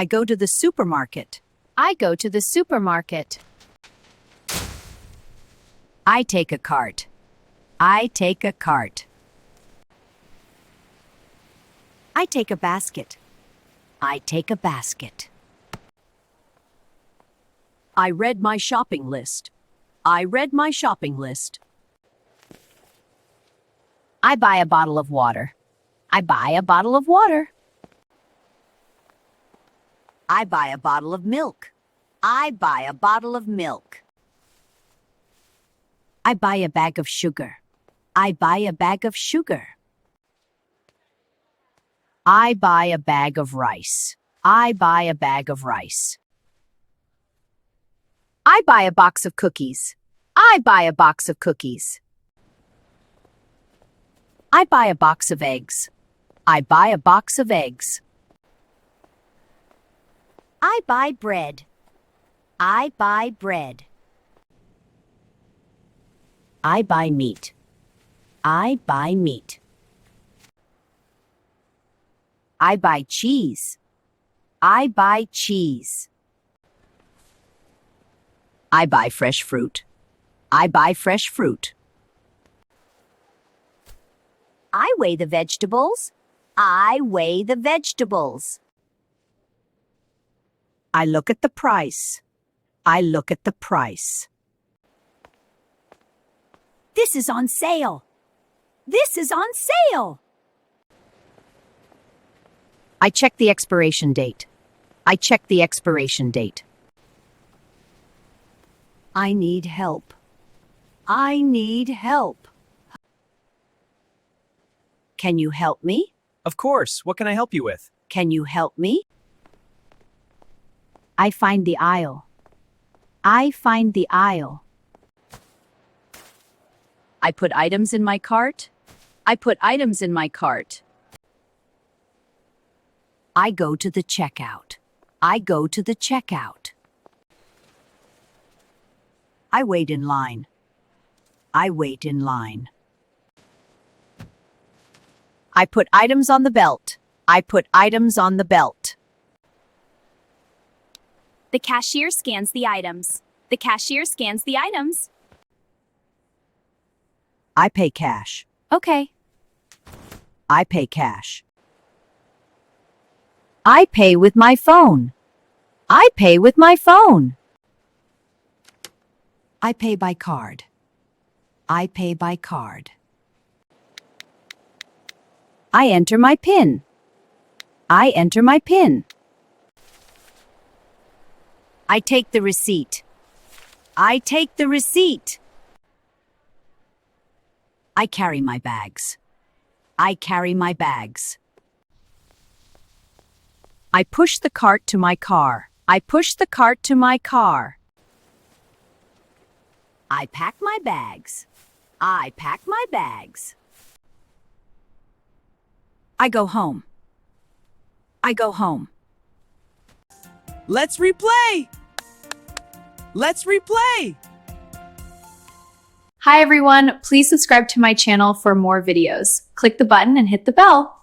I go to the supermarket. I go to the supermarket. I take a cart. I take a cart. I take a basket. I take a basket. I read my shopping list. I read my shopping list. I buy a bottle of water. I buy a bottle of water. I buy a bottle of milk. I buy a bottle of milk. I buy a bag of sugar. I buy a bag of sugar. I buy a bag of rice. I buy a bag of rice. I buy a box of cookies. I buy a box of cookies. I buy a box of eggs. I buy a box of eggs. I buy bread. I buy bread. I buy meat. I buy meat. I buy cheese. I buy cheese. I buy fresh fruit. I buy fresh fruit. I weigh the vegetables. I weigh the vegetables. I look at the price. I look at the price. This is on sale. This is on sale. I check the expiration date. I check the expiration date. I need help. I need help. Can you help me? Of course. What can I help you with? Can you help me? I find the aisle. I find the aisle. I put items in my cart. I put items in my cart. I go to the checkout. I go to the checkout. I wait in line. I wait in line. I put items on the belt. I put items on the belt. The cashier scans the items. The cashier scans the items. I pay cash. Okay. I pay cash. I pay with my phone. I pay with my phone. I pay by card. I pay by card. I enter my PIN. I enter my PIN. I take the receipt. I take the receipt. I carry my bags. I carry my bags. I push the cart to my car. I push the cart to my car. I pack my bags. I pack my bags. I go home. I go home. Let's replay! Let's replay! Hi everyone, please subscribe to my channel for more videos. Click the button and hit the bell.